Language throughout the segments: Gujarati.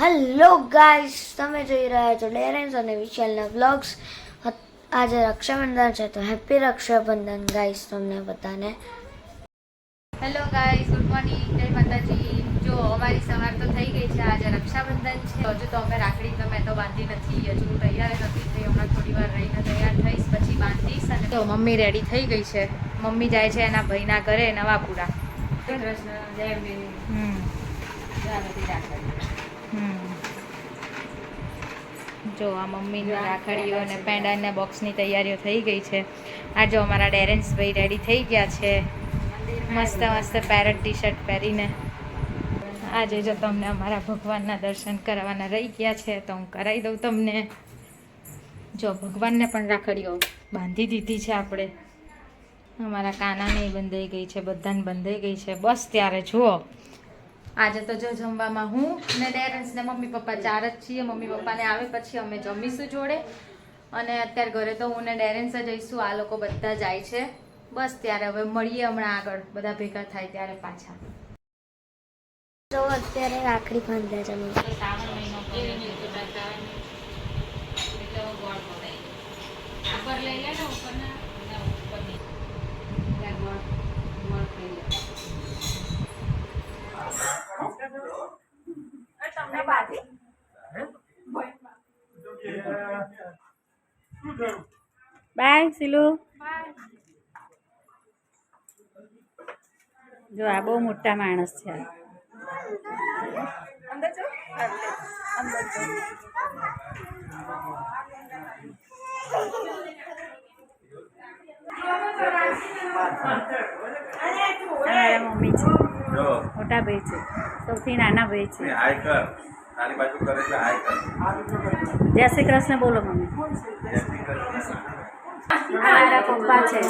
હેલો ગાઈસ, તમે જોઈ રહ્યા છો ડેરેન્સ અને વિશાલના વ્લોગ્સ. આજે રક્ષાબંધન છે તો હેપી રક્ષાબંધન ગાઈસ તમને બધાને. હેલો ગાઈસ, ગુડ મોર્નિંગ, જય માતાજી. જો અમારી સવાર તો થઈ ગઈ છે. આજે રક્ષાબંધન છે. હજુ તો અમે રાખડી તો મેં તો બાંધી નથી, હજુ તૈયાર નથી થઈ. હમણાં થોડી વાર રહીને તૈયાર થઈશ, પછી બાંધીશ. અને તો મમ્મી રેડી થઈ ગઈ છે. મમ્મી જાય છે એના ભાઈના ઘરે નવાપુરા. જો આ મમ્મીની રાખડીઓ અને પેંડાના બોક્સની તૈયારીઓ થઈ ગઈ છે. આ જો અમારા ડેરેન્સભાઈ રેડી થઈ ગયા છે મસ્ત મસ્ત પેરેટ ટી શર્ટ પહેરીને. આજે જો તમને અમારા ભગવાનના દર્શન કરવાના રહી ગયા છે તો હું કરાવી દઉં તમને. જો ભગવાનને પણ રાખડીઓ બાંધી દીધી છે આપણે. અમારા કાનાને બંધાઈ ગઈ છે, બધાને બંધાઈ ગઈ છે. બસ ત્યારે જુઓ આજે તો જો જમવામાં હું ને ડેરેન્સ ને મમ્મી પપ્પા ચાર જ છીએ. મમ્મી પપ્પાને આવે પછી અમે જમીશું જોડે. અને અત્યારે ઘરે તો હું ને ડેરેન્સ જ જઈશું. આ લોકો બધા જાય છે. બસ ત્યારે હવે મળીએ હમણાં આગળ બધા ભેગા થાય ત્યારે પાછા. તો અત્યારે રાખડી બાંધે છે. શ્રાવણ મહિનો લઈ લે ને ઉપરના બાય સિલુ. જો આ બહુ મોટા માણસ છે. અમારા મમ્મી છે, મોટા ભાઈ છે, સૌથી નાના ભાઈ છે. જય શ્રી કૃષ્ણ બોલો મમ્મી. મારા પપ્પા છે,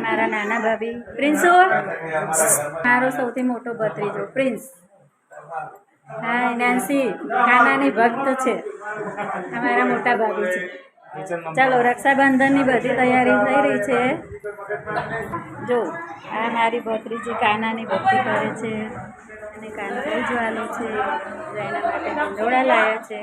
મારા નાના ભાભી પ્રિન્સો, મારો સૌથી મોટો ભત્રીજો પ્રિન્સ. હા નેન્સી કાનાની ભક્ત છે. અમારા મોટા ભાભી છે. ચાલો રક્ષાબંધનની બધી તૈયારી થઈ રહી છે. જો આ મારી ભત્રીજી કાનાની ભક્તિ કરે છે અને કાન જોવાનું છે. એના માટે મંડોળા લાવ્યા છે.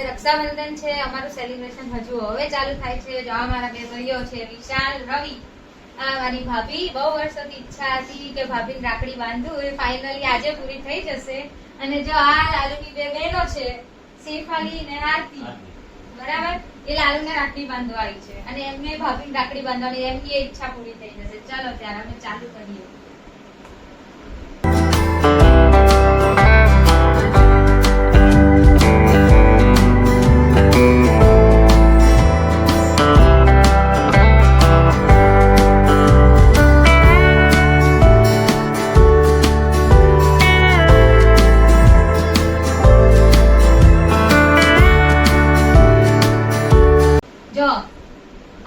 રક્ષાબંધન છે. અમારું સેલિબ્રેશન હજુ હવે ચાલુ થાય છે. જો અમારા બે ભાઈઓ છે, વિશાલ, રવિ. આ મારી ભાભી. બહુ વર્ષોથી ઈચ્છા હતી કે ભાભીને રાખડી બાંધું, એ ફાઇનલી આજે પૂરી થઈ જશે. અને જો આ લાલુની બે બહેનો છે, શેફાલી ને આરતી, બરાબર, એ લાલુને રાખડી બાંધવા આવી છે. અને એમને ભાભીને રાખડી બાંધવાની એમની ઈચ્છા પૂરી થઈ જશે. ચાલો ત્યારે અમે ચાલુ કરીએ.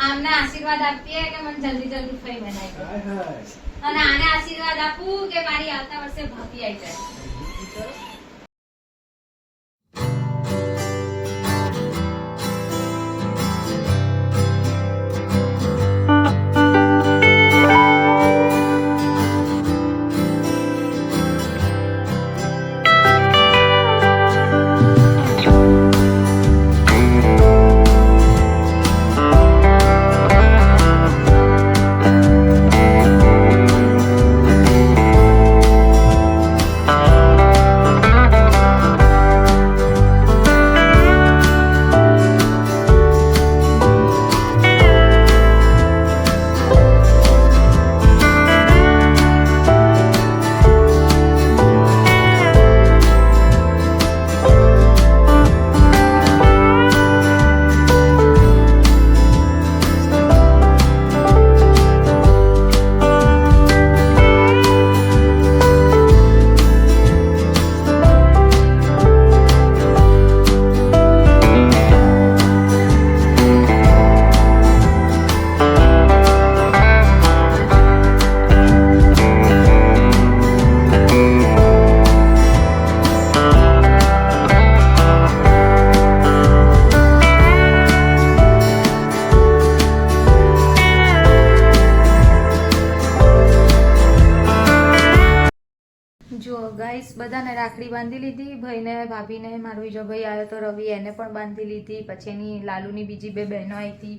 આમને આશીર્વાદ આપીએ કે મને જલ્દી જલ્દી ફઈ બનાવી દે, અને આને આશીર્વાદ આપું કે મારી આવતા વર્ષે ભાભી આવી જાય. રાખડી બાંધી લીધી, ભાઈને ભાભીને, મારો બીજો ભાઈ આવ્યો તો રવિ, એને પણ બાંધી લીધી. પછી એની લાલુની બીજી 2 બહેનો આવી હતી,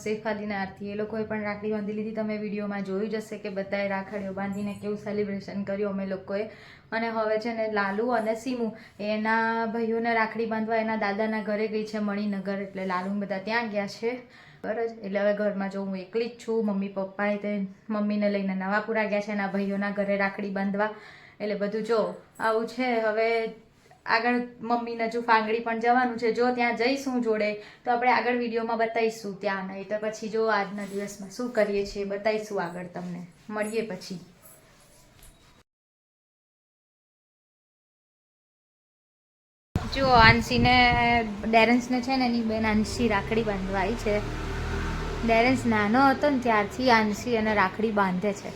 શેફાલીને આરતી, એ લોકોએ પણ રાખડી બાંધી લીધી. તમે વિડીયોમાં જોયું જ હશે કે બધાએ રાખડીઓ બાંધીને કેવું સેલિબ્રેશન કર્યું અમે લોકોએ. અને હવે છે ને લાલુ અને સીમુ એના ભાઈઓને રાખડી બાંધવા એના દાદાના ઘરે ગઈ છે મણિનગર, એટલે લાલુ બધા ત્યાં ગયા છે. બરાબર જ, એટલે હવે ઘરમાં જો હું એકલી જ છું. મમ્મી પપ્પાએ તે મમ્મીને લઈને નવાપુરા ગયા છે એના ભાઈઓના ઘરે રાખડી બાંધવા. એટલે બધું જો આવું છે. હવે આગળ મમ્મીને જો ફાંગડી પણ જવાનું છે, જો ત્યાં જઈશું જોડે તો આપણે આગળ વિડીયોમાં બતાવીશું ત્યાં. નહીં તો પછી જો આજના દિવસમાં શું કરીએ છીએ બતાવીશું આગળ તમને. મળીએ પછી. જો આંશીને ડેરેન્સને છે ને એની બેન આંશી રાખડી બાંધવા આવી છે. ડેરેન્સ નાનો હતો ને ત્યારથી આંશી એને રાખડી બાંધે છે.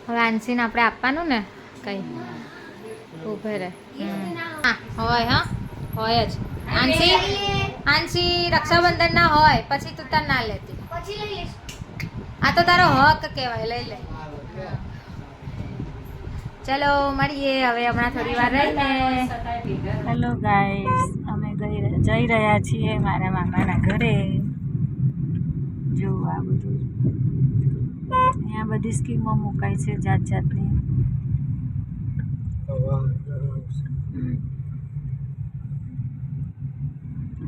હવે આંશીને આપણે આપવાનું ને કઈ ઉભે રહે. હા હોય, હા હોય જ. આંશી રક્ષાબંધન ના હોય પછી તું તાર ના લેતી. આ તો તારો હક કહેવાય, લઈ લે. ચલો મળીએ હવે હમણાં થોડી વાર રહીને. હેલો ગાઈસ, અમે જઈ રહ્યા છીએ મારા મામાના ઘરે. જો આ બધું અહીંયા બધી સ્કીમો મુકાઈ છે જાત જાતની.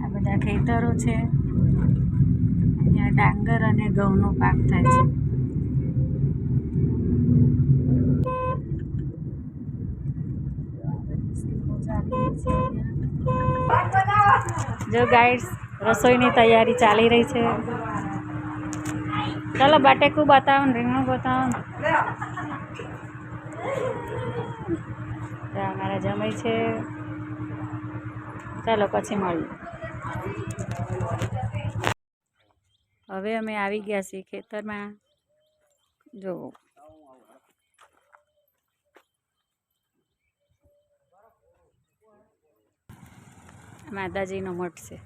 આ બધા ખેતરો છે. અહીંયા ડાંગર અને ઘઉંનો પાક થાય છે. જો ગાઈસ, રસોઈની તૈયારી ચાલી રહી છે. ચાલો બટેકું બતાવો ને રીંગણું બતાવો ને. અમારા જમાઈ છે. ચાલો પછી મળીએ. હવે અમે આવી ગયા છીએ ખેતરમાં. જો માતાજીનો મઠ છે.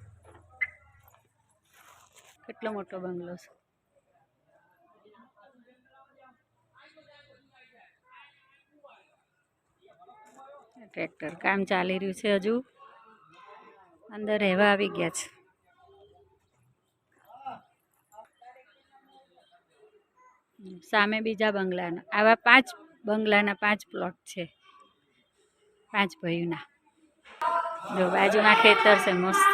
કેટલો મોટો બંગલો છે. ટ્રેક્ટર કામ ચાલી રહ્યું છે. હજુ અંદર રહેવા આવી ગયા છે. સામે બીજા બંગલાના આવા 5 બંગલાના 5 પ્લોટ છે, 5 ભાઈઓના. જો બાજુમાં ખેતર છે મસ્ત.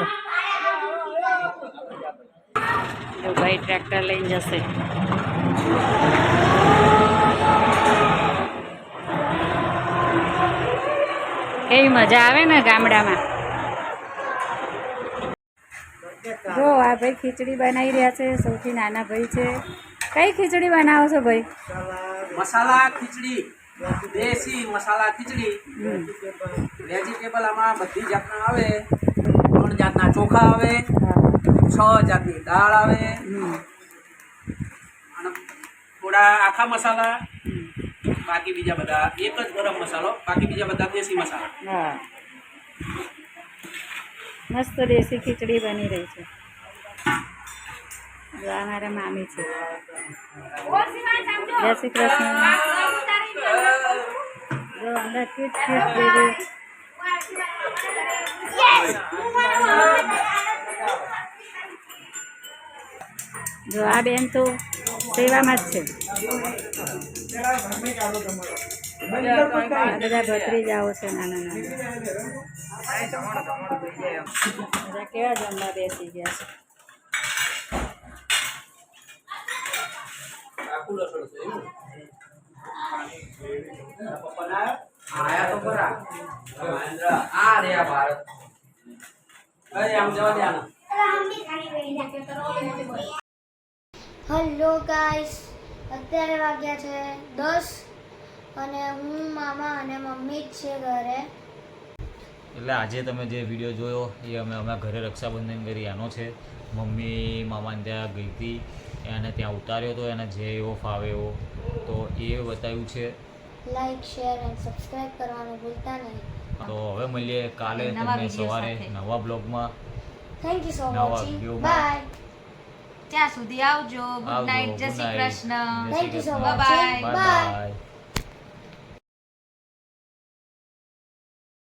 જો ભાઈ ટ્રેક્ટર લઈને જશે. કેવી મજા આવે ને ગામડામાં. જો આ ભાઈ ખીચડી બનાવી રહ્યા છે. સૌથી નાના ભાઈ છે. કઈ ખીચડી બનાવો છો ભાઈ? મસાલા ખીચડી, દેશી મસાલા ખીચડી. વેજીટેબલ આમાં બધી જાતના આવે. 3 જાતના ચોખા આવે, 6 જાતની દાળ આવે, અને થોડા આખા મસાલા, બાકી બીજા બધા એક જ ગરમ મસાલો, બાકી બીજા બધા દેશી મસાલા. હા, મસ્ત દેશી ખીચડી બની રહી છે. જો આ મારા મામી છે. જય શ્રી કૃષ્ણ. જો અંદર ક્યુટ ક્યુટ બેબી. જો આ બેન તો સેવામાં જ છે. આ બધા ભત્રીજાઓ છે નાના નાના. બધા કેવા જમવા બેસી ગયા છે. આયા તો ખરા. આ રે આ ભારત. આમ જવા દે આને. હેલો ગાઈસ, અત્યારે વાગ્યા છે 10 અને હું મામા અને મમ્મી જ છે ઘરે. એટલે આજે તમે જે વિડીયો જોયો એ અમે અમારા ઘરે રક્ષાબંધન કરી આનો છે. મમ્મી મામાને ત્યાં ગઈ હતી, એને ત્યાં ઉતાર્યો હતો, એને જે એવો ફાવે એવો, તો એ બતાવ્યું છે. લાઈક, શેર અને સબસ્ક્રાઈબ કરવાનું ભૂલતા નહીં. તો હવે મળીએ કાલે નવા તમને video સવારે સાથે. નવા બ્લોગમાં. થેન્ક યુ સો નવા વોચિંગ video માં. બાય ત્યાં સુધી આવજો. ગુડ આવજો. નાઇટ. જય Good શ્રી night. કૃષ્ણ. જય Shri thank you so Krishna. Watching Bye-bye. Bye bye bye.